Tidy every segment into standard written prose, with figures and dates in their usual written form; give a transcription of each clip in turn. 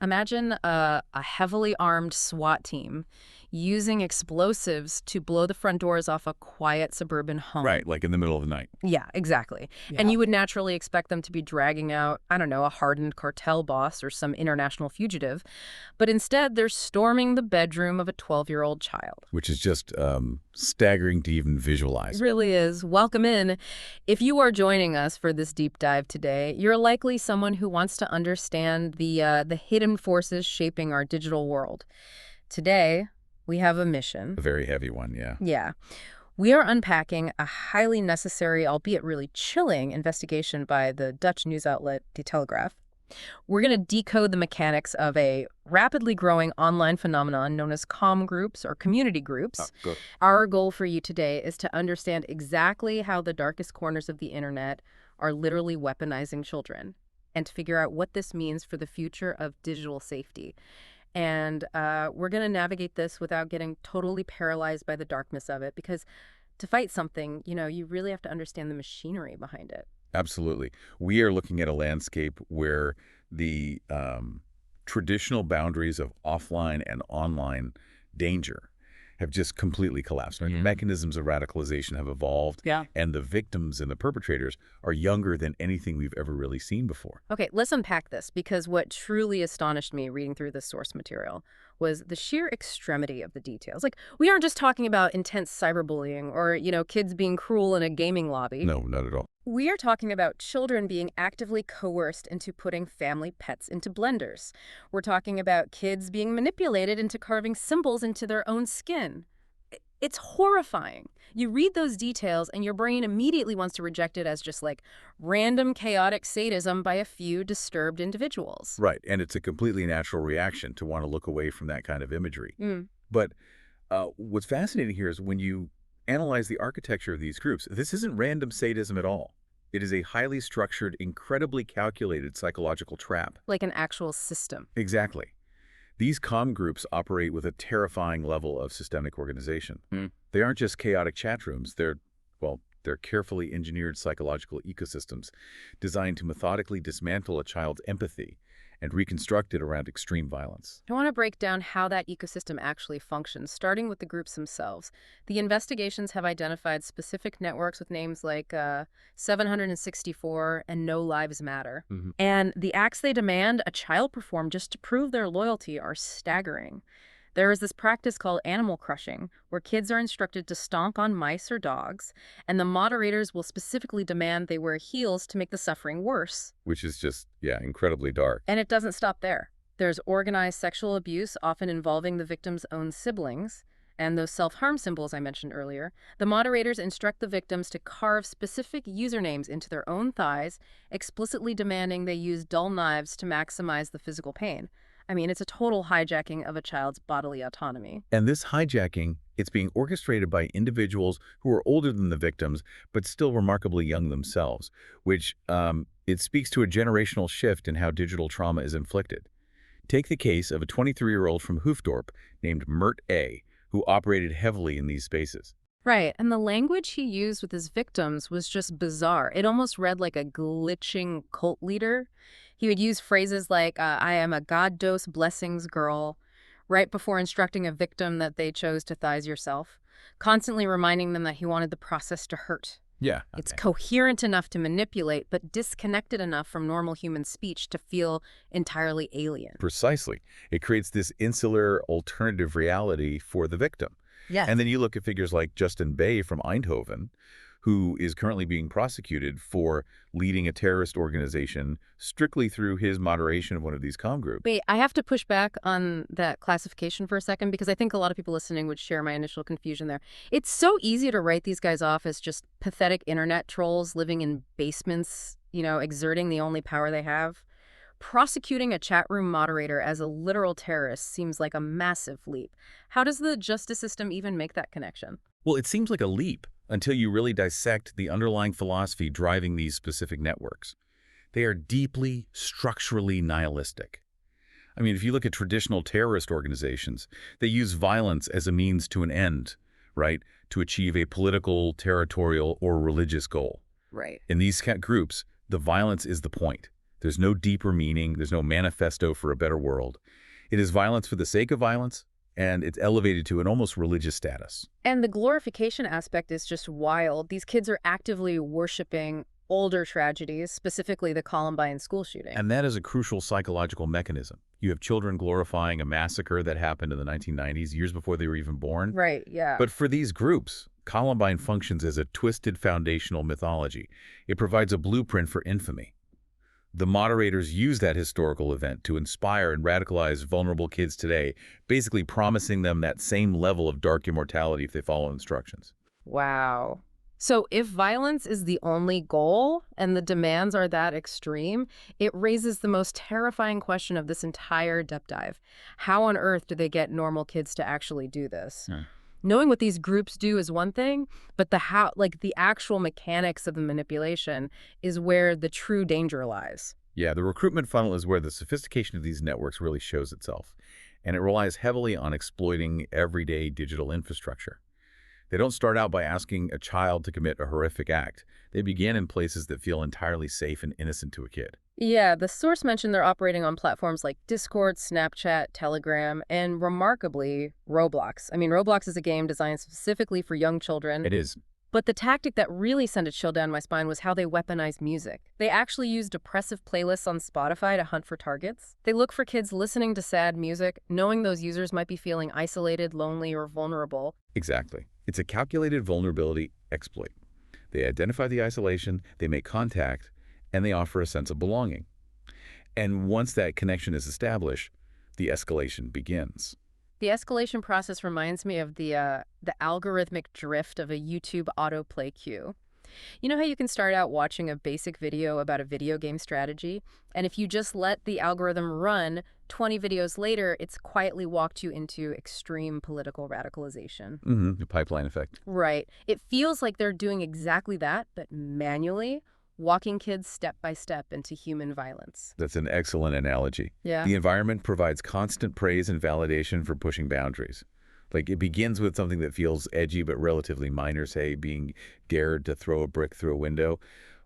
Imagine a heavily armed SWAT team using explosives to blow the front doors off a quiet suburban home. Right, like in the middle of the night. Yeah, exactly. And Yeah. you would naturally expect them to be dragging out, I don't know, a hardened cartel boss or some international fugitive. But instead, they're storming the bedroom of a 12-year-old child. Which is just staggering to even visualize. It really is. Welcome in. If you are joining us for this deep dive today, you're likely someone who wants to understand the hidden forces shaping our digital world. Today, we have a mission. A very heavy one, yeah. Yeah. We are unpacking a highly necessary, albeit really chilling, investigation by the Dutch news outlet De Telegraaf. We're going to decode the mechanics of a rapidly growing online phenomenon known as comm groups or community groups. Good. Our goal for you today is to understand exactly how the darkest corners of the internet are literally weaponizing children and to figure out what this means for the future of digital safety. And we're going to navigate this without getting totally paralyzed by the darkness of it, because to fight something, you really have to understand the machinery behind it. Absolutely. We are looking at a landscape where the traditional boundaries of offline and online danger have just completely collapsed. Right? Mhm. Mechanisms of radicalization have evolved, Yeah. and the victims and the perpetrators are younger than anything we've ever really seen before. Okay, let's unpack this, because what truly astonished me reading through this source material was the sheer extremity of the details. Like, we aren't just talking about intense cyberbullying or, kids being cruel in a gaming lobby. No, not at all. We are talking about children being actively coerced into putting family pets into blenders. We're talking about kids being manipulated into carving symbols into their own skin. It's horrifying. You read those details and your brain immediately wants to reject it as just like random chaotic sadism by a few disturbed individuals. Right, and it's a completely natural reaction to want to look away from that kind of imagery. But what's fascinating here is when you analyze the architecture of these groups, this isn't random sadism at all. It is a highly structured, incredibly calculated psychological trap. Like an actual system. Exactly. These comm groups operate with a terrifying level of systemic organization. They aren't just chaotic chat rooms. They're carefully engineered psychological ecosystems designed to methodically dismantle a child's empathy and reconstruct it around extreme violence. I want to break down how that ecosystem actually functions, starting with the groups themselves. The investigations have identified specific networks with names like 764 and No Lives Matter. And the acts they demand a child perform just to prove their loyalty are staggering. There is this practice called animal crushing, where kids are instructed to stomp on mice or dogs, and the moderators will specifically demand they wear heels to make the suffering worse. Which is just, incredibly dark. And it doesn't stop there. There's organized sexual abuse, often involving the victim's own siblings, and those self-harm symbols I mentioned earlier. The moderators instruct the victims to carve specific usernames into their own thighs, explicitly demanding they use dull knives to maximize the physical pain. I mean, it's a total hijacking of a child's bodily autonomy. And this hijacking, it's being orchestrated by individuals who are older than the victims, but still remarkably young themselves, which it speaks to a generational shift in how digital trauma is inflicted. Take the case of a 23-year-old from Hoofddorp named Mert A., who operated heavily in these spaces. Right, and the language he used with his victims was just bizarre. It almost read like a glitching cult leader. He would use phrases like, I am a God-dose blessings girl, right before instructing a victim that they chose to thighs yourself, constantly reminding them that he wanted the process to hurt. Yeah. It's coherent enough to manipulate, but disconnected enough from normal human speech to feel entirely alien. Precisely. It creates this insular alternative reality for the victim. Yes. And then you look at figures like Justin Bay from Eindhoven, who is currently being prosecuted for leading a terrorist organization strictly through his moderation of one of these comm groups. Wait, I have to push back on that classification for a second, because I think a lot of people listening would share my initial confusion there. It's so easy to write these guys off as just pathetic internet trolls living in basements, exerting the only power they have. Prosecuting a chat room moderator as a literal terrorist seems like a massive leap. How does the justice system even make that connection? Well, it seems like a leap until you really dissect the underlying philosophy driving these specific networks. They are deeply structurally nihilistic. I mean, if you look at traditional terrorist organizations, they use violence as a means to an end, right? To achieve a political, territorial, or religious goal. Right. In these groups, the violence is the point. There's no deeper meaning. There's no manifesto for a better world. It is violence for the sake of violence, and it's elevated to an almost religious status. And the glorification aspect is just wild. These kids are actively worshiping older tragedies, specifically the Columbine school shooting. And that is a crucial psychological mechanism. You have children glorifying a massacre that happened in the 1990s, years before they were even born. Right, yeah. But for these groups, Columbine functions as a twisted foundational mythology. It provides a blueprint for infamy. The moderators use that historical event to inspire and radicalize vulnerable kids today, basically promising them that same level of dark immortality if they follow instructions. Wow. So if violence is the only goal and the demands are that extreme, it raises the most terrifying question of this entire depth dive. How on earth do they get normal kids to actually do this? Yeah. Knowing what these groups do is one thing, but the actual mechanics of the manipulation is where the true danger lies. Yeah, the recruitment funnel is where the sophistication of these networks really shows itself, and it relies heavily on exploiting everyday digital infrastructure. They don't start out by asking a child to commit a horrific act. They begin in places that feel entirely safe and innocent to a kid. Yeah, the source mentioned they're operating on platforms like Discord, Snapchat, Telegram, and remarkably, Roblox. I mean, Roblox is a game designed specifically for young children. It is. But the tactic that really sent a chill down my spine was how they weaponized music. They actually use depressive playlists on Spotify to hunt for targets. They look for kids listening to sad music, knowing those users might be feeling isolated, lonely, or vulnerable. Exactly. It's a calculated vulnerability exploit. They identify the isolation, they make contact, and they offer a sense of belonging. And once that connection is established, the escalation begins. The escalation process reminds me of the algorithmic drift of a YouTube autoplay queue. You know how you can start out watching a basic video about a video game strategy, and if you just let the algorithm run, 20 videos later, it's quietly walked you into extreme political radicalization. The pipeline effect. Right. It feels like they're doing exactly that, but manually, walking kids step by step into human violence. That's an excellent analogy. Yeah. The environment provides constant praise and validation for pushing boundaries. Like, it begins with something that feels edgy but relatively minor, say being dared to throw a brick through a window.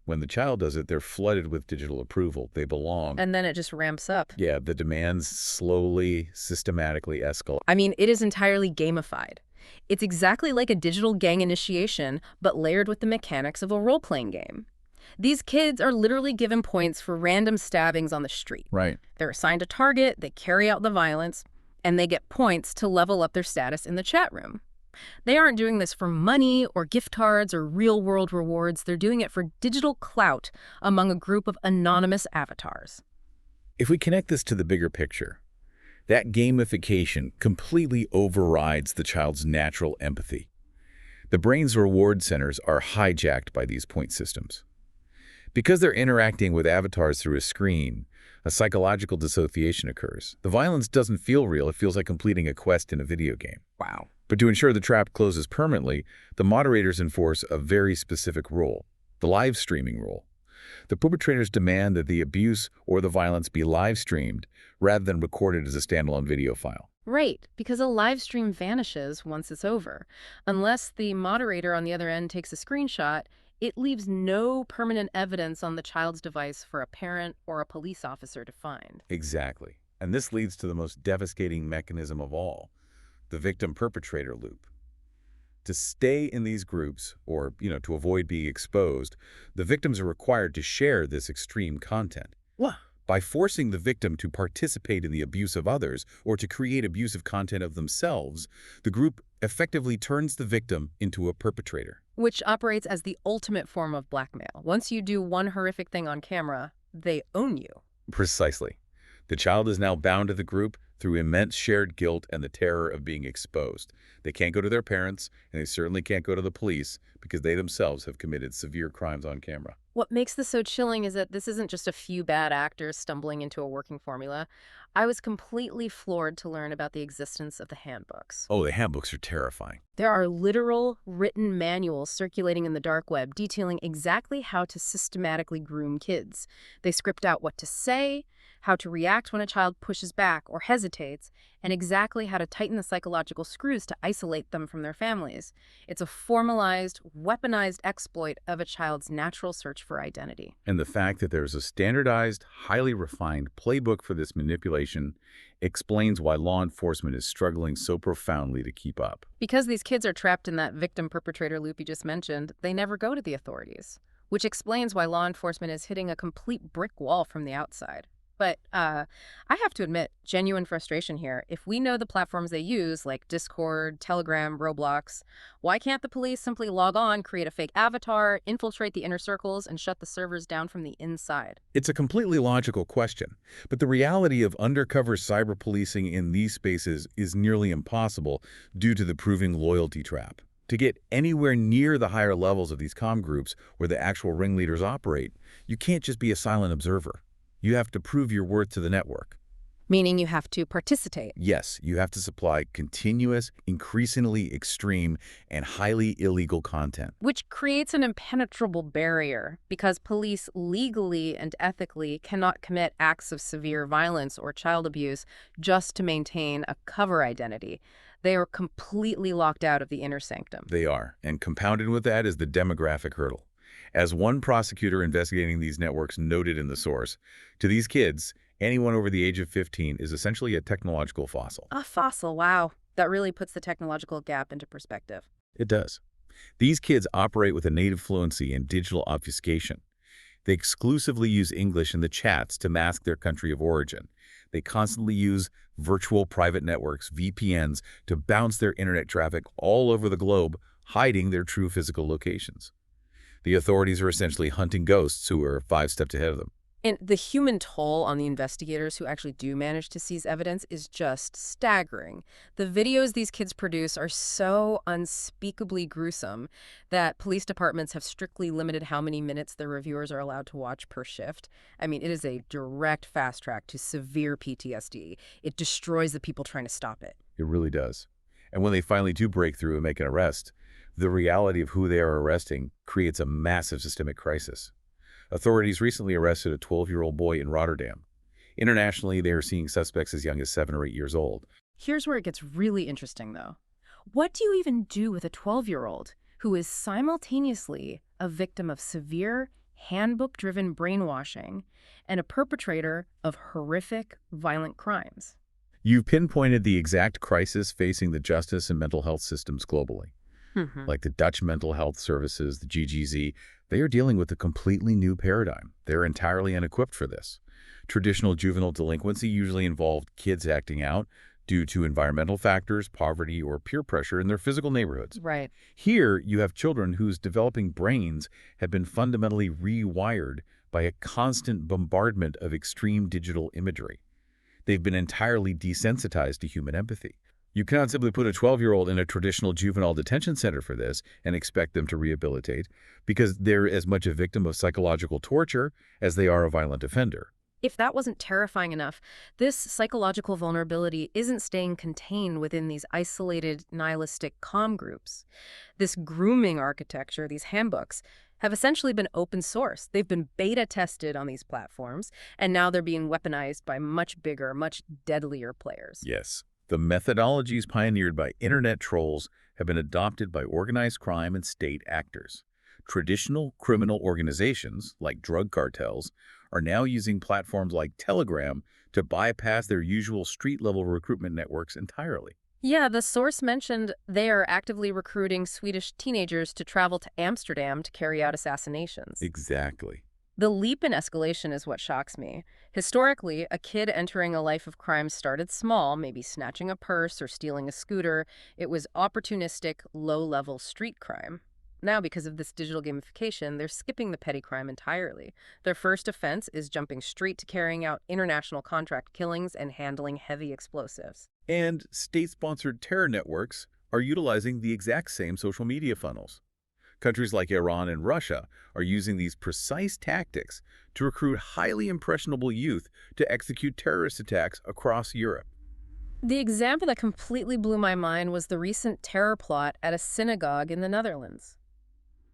When the child does it, they're flooded with digital approval. They belong. And then it just ramps up. Yeah, the demands slowly, systematically escalate. I mean, it is entirely gamified. It's exactly like a digital gang initiation, but layered with the mechanics of a role-playing game. These kids are literally given points for random stabbings on the street. Right. They're assigned a target, they carry out the violence, and they get points to level up their status in the chat room. They aren't doing this for money or gift cards or real-world rewards. They're doing it for digital clout among a group of anonymous avatars. If we connect this to the bigger picture, that gamification completely overrides the child's natural empathy. The brain's reward centers are hijacked by these point systems. Because they're interacting with avatars through a screen, a psychological dissociation occurs. The violence doesn't feel real. It feels like completing a quest in a video game. Wow. But to ensure the trap closes permanently, the moderators enforce a very specific rule, the live streaming rule. The perpetrators demand that the abuse or the violence be live streamed rather than recorded as a standalone video file. Right, because a live stream vanishes once it's over. Unless the moderator on the other end takes a screenshot, it leaves no permanent evidence on the child's device for a parent or a police officer to find. Exactly. And this leads to the most devastating mechanism of all, the victim-perpetrator loop. To stay in these groups, or, to avoid being exposed, the victims are required to share this extreme content. What? By forcing the victim to participate in the abuse of others or to create abusive content of themselves, the group effectively turns the victim into a perpetrator. Which operates as the ultimate form of blackmail. Once you do one horrific thing on camera, they own you. Precisely. The child is now bound to the group through immense shared guilt and the terror of being exposed. They can't go to their parents, and they certainly can't go to the police because they themselves have committed severe crimes on camera. What makes this so chilling is that this isn't just a few bad actors stumbling into a working formula. I was completely floored to learn about the existence of the handbooks. Oh, the handbooks are terrifying. There are literal written manuals circulating in the dark web detailing exactly how to systematically groom kids. They script out what to say, how to react when a child pushes back or hesitates, and exactly how to tighten the psychological screws to isolate them from their families. It's a formalized, weaponized exploit of a child's natural search for identity. And the fact that there's a standardized, highly refined playbook for this manipulation explains why law enforcement is struggling so profoundly to keep up. Because these kids are trapped in that victim-perpetrator loop you just mentioned, they never go to the authorities, which explains why law enforcement is hitting a complete brick wall from the outside. But I have to admit, genuine frustration here. If we know the platforms they use, like Discord, Telegram, Roblox, why can't the police simply log on, create a fake avatar, infiltrate the inner circles, and shut the servers down from the inside? It's a completely logical question, but the reality of undercover cyber policing in these spaces is nearly impossible due to the proving loyalty trap. To get anywhere near the higher levels of these comm groups where the actual ringleaders operate, you can't just be a silent observer. You have to prove your worth to the network. Meaning you have to participate. Yes, you have to supply continuous, increasingly extreme, and highly illegal content. Which creates an impenetrable barrier because police legally and ethically cannot commit acts of severe violence or child abuse just to maintain a cover identity. They are completely locked out of the inner sanctum. They are, and compounded with that is the demographic hurdle. As one prosecutor investigating these networks noted in the source, to these kids, anyone over the age of 15 is essentially a technological fossil. A fossil, wow. That really puts the technological gap into perspective. It does. These kids operate with a native fluency in digital obfuscation. They exclusively use English in the chats to mask their country of origin. They constantly use virtual private networks, VPNs, to bounce their internet traffic all over the globe, hiding their true physical locations. The authorities are essentially hunting ghosts who are 5 steps ahead of them. And the human toll on the investigators who actually do manage to seize evidence is just staggering. The videos these kids produce are so unspeakably gruesome that police departments have strictly limited how many minutes their reviewers are allowed to watch per shift. I mean, it is a direct fast track to severe PTSD. It destroys the people trying to stop it. It really does. And when they finally do break through and make an arrest, the reality of who they are arresting creates a massive systemic crisis. Authorities recently arrested a 12-year-old boy in Rotterdam. Internationally, they are seeing suspects as young as 7 or 8 years old. Here's where it gets really interesting, though. What do you even do with a 12-year-old who is simultaneously a victim of severe, handbook-driven brainwashing and a perpetrator of horrific, violent crimes? You've pinpointed the exact crisis facing the justice and mental health systems globally. Like the Dutch Mental Health Services, the GGZ, they are dealing with a completely new paradigm. They're entirely unequipped for this. Traditional juvenile delinquency usually involved kids acting out due to environmental factors, poverty, or peer pressure in their physical neighborhoods. Right. Here, you have children whose developing brains have been fundamentally rewired by a constant bombardment of extreme digital imagery. They've been entirely desensitized to human empathy. You cannot simply put a 12-year-old in a traditional juvenile detention center for this and expect them to rehabilitate, because they're as much a victim of psychological torture as they are a violent offender. If that wasn't terrifying enough, this psychological vulnerability isn't staying contained within these isolated, nihilistic comm groups. This grooming architecture, these handbooks, have essentially been open source. They've been beta tested on these platforms, and now they're being weaponized by much bigger, much deadlier players. Yes. The methodologies pioneered by internet trolls have been adopted by organized crime and state actors. Traditional criminal organizations, like drug cartels, are now using platforms like Telegram to bypass their usual street-level recruitment networks entirely. Yeah, the source mentioned they are actively recruiting Swedish teenagers to travel to Amsterdam to carry out assassinations. Exactly. The leap in escalation is what shocks me. Historically, a kid entering a life of crime started small, maybe snatching a purse or stealing a scooter. It was opportunistic, low-level street crime. Now, because of this digital gamification, they're skipping the petty crime entirely. Their first offense is jumping straight to carrying out international contract killings and handling heavy explosives. And state-sponsored terror networks are utilizing the exact same social media funnels. Countries like Iran and Russia are using these precise tactics to recruit highly impressionable youth to execute terrorist attacks across Europe. The example that completely blew my mind was the recent terror plot at a synagogue in the Netherlands.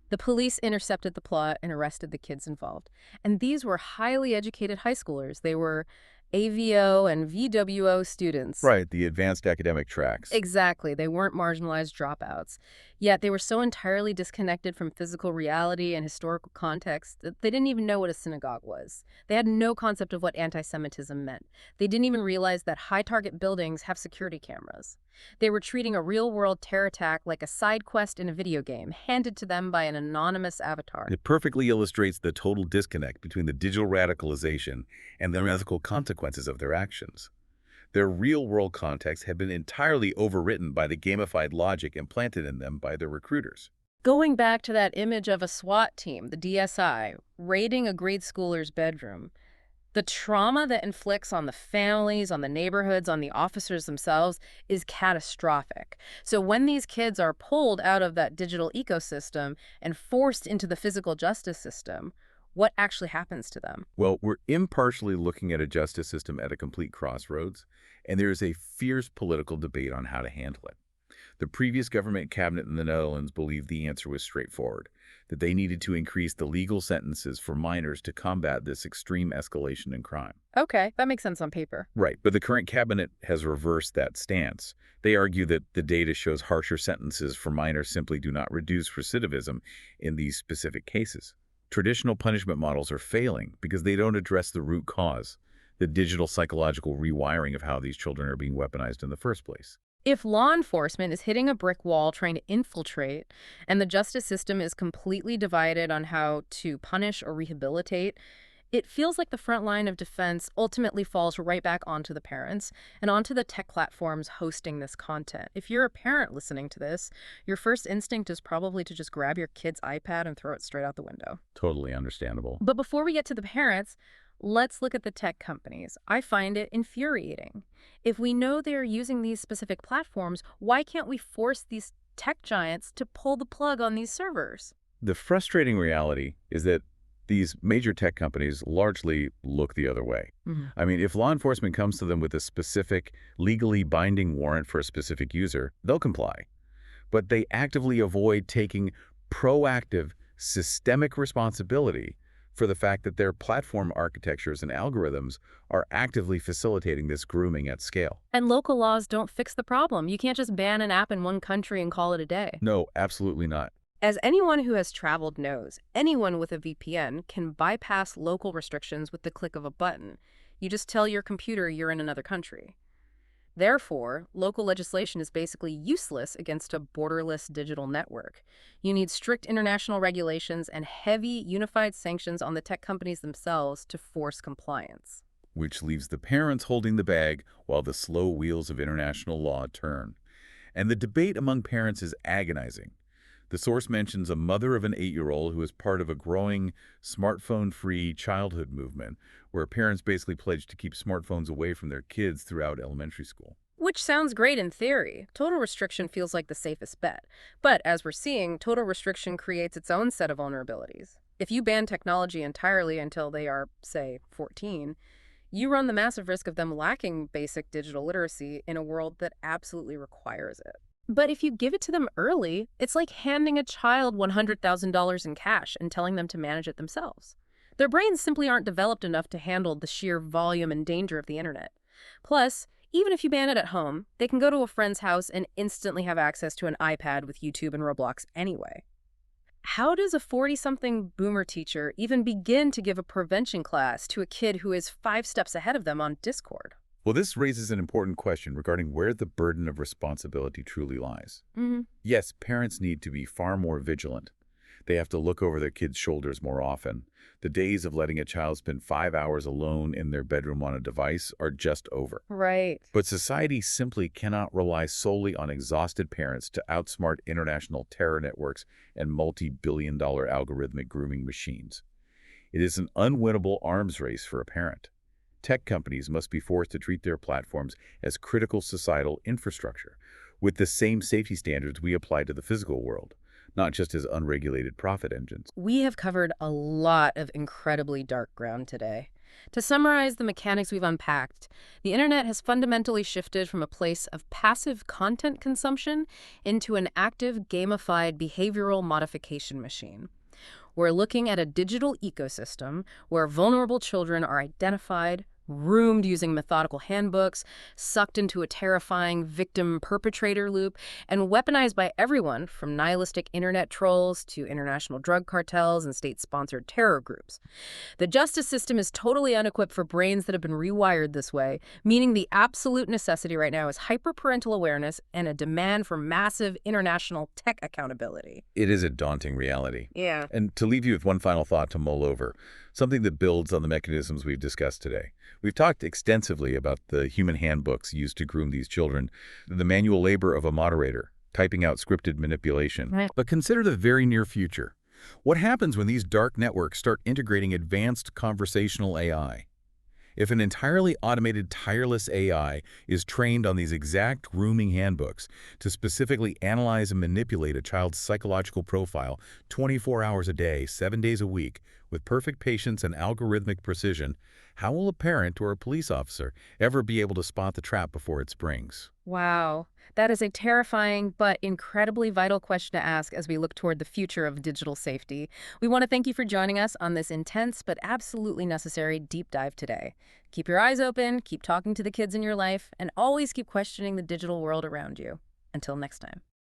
The police intercepted the plot and arrested the kids involved. And these were highly educated high schoolers. They were AVO and VWO students. Right, the advanced academic tracks. Exactly. They weren't marginalized dropouts. Yet they were so entirely disconnected from physical reality and historical context that they didn't even know what a synagogue was. They had no concept of what anti-Semitism meant. They didn't even realize that high-target buildings have security cameras. They were treating a real-world terror attack like a side quest in a video game, handed to them by an anonymous avatar. It perfectly illustrates the total disconnect between the digital radicalization and the ethical consequences of their actions. Their real-world context had been entirely overwritten by the gamified logic implanted in them by their recruiters. Going back to that image of a SWAT team, the DSI, raiding a grade schooler's bedroom, the trauma that inflicts on the families, on the neighborhoods, on the officers themselves is catastrophic. So when these kids are pulled out of that digital ecosystem and forced into the physical justice system, what actually happens to them? Well, we're impartially looking at a justice system at a complete crossroads, and there is a fierce political debate on how to handle it. The previous government cabinet in the Netherlands believed the answer was straightforward, that they needed to increase the legal sentences for minors to combat this extreme escalation in crime. Okay, that makes sense on paper. Right, but the current cabinet has reversed that stance. They argue that the data shows harsher sentences for minors simply do not reduce recidivism in these specific cases. Traditional punishment models are failing because they don't address the root cause, the digital psychological rewiring of how these children are being weaponized in the first place. If law enforcement is hitting a brick wall trying to infiltrate, and the justice system is completely divided on how to punish or rehabilitate, it feels like the front line of defense ultimately falls right back onto the parents and onto the tech platforms hosting this content. If you're a parent listening to this, your first instinct is probably to just grab your kid's iPad and throw it straight out the window. Totally understandable. But before we get to the parents, let's look at the tech companies. I find it infuriating. If we know they're using these specific platforms, why can't we force these tech giants to pull the plug on these servers? The frustrating reality is that these major tech companies largely look the other way. I mean, if law enforcement comes to them with a specific, legally binding warrant for a specific user, they'll comply. But they actively avoid taking proactive, systemic responsibility for the fact that their platform architectures and algorithms are actively facilitating this grooming at scale. And local laws don't fix the problem. You can't just ban an app in one country and call it a day. No, absolutely not. As anyone who has traveled knows, anyone with a VPN can bypass local restrictions with the click of a button. You just tell your computer you're in another country. Therefore, local legislation is basically useless against a borderless digital network. You need strict international regulations and heavy unified sanctions on the tech companies themselves to force compliance. Which leaves the parents holding the bag while the slow wheels of international law turn. And the debate among parents is agonizing. The source mentions a mother of an 8-year-old who is part of a growing smartphone-free childhood movement, where parents basically pledge to keep smartphones away from their kids throughout elementary school. Which sounds great in theory. Total restriction feels like the safest bet. But as we're seeing, total restriction creates its own set of vulnerabilities. If you ban technology entirely until they are, say, 14, you run the massive risk of them lacking basic digital literacy in a world that absolutely requires it. But if you give it to them early, it's like handing a child $100,000 in cash and telling them to manage it themselves. Their brains simply aren't developed enough to handle the sheer volume and danger of the internet. Plus, even if you ban it at home, they can go to a friend's house and instantly have access to an iPad with YouTube and Roblox anyway. How does a 40-something boomer teacher even begin to give a prevention class to a kid who is 5 steps ahead of them on Discord? Well, this raises an important question regarding where the burden of responsibility truly lies. Yes, parents need to be far more vigilant. They have to look over their kids' shoulders more often. The days of letting a child spend 5 hours alone in their bedroom on a device are just over. Right. But society simply cannot rely solely on exhausted parents to outsmart international terror networks and multi-billion-dollar algorithmic grooming machines. It is an unwinnable arms race for a parent. Tech companies must be forced to treat their platforms as critical societal infrastructure, with the same safety standards we apply to the physical world, not just as unregulated profit engines. We have covered a lot of incredibly dark ground today. To summarize the mechanics we've unpacked, the internet has fundamentally shifted from a place of passive content consumption into an active, gamified behavioral modification machine. We're looking at a digital ecosystem where vulnerable children are identified, groomed using methodical handbooks, sucked into a terrifying victim-perpetrator loop, and weaponized by everyone from nihilistic internet trolls to international drug cartels and state-sponsored terror groups. The justice system is totally unequipped for brains that have been rewired this way, meaning the absolute necessity right now is hyperparental awareness and a demand for massive international tech accountability. It is a daunting reality. Yeah. And to leave you with one final thought to mull over, something that builds on the mechanisms we've discussed today. We've talked extensively about the human handbooks used to groom these children, the manual labor of a moderator, typing out scripted manipulation. Right. But consider the very near future. What happens when these dark networks start integrating advanced conversational AI? If an entirely automated, tireless AI is trained on these exact grooming handbooks to specifically analyze and manipulate a child's psychological profile 24 hours a day, 7 days a week, with perfect patience and algorithmic precision, how will a parent or a police officer ever be able to spot the trap before it springs? Wow. That is a terrifying but incredibly vital question to ask as we look toward the future of digital safety. We want to thank you for joining us on this intense but absolutely necessary deep dive today. Keep your eyes open, keep talking to the kids in your life, and always keep questioning the digital world around you. Until next time.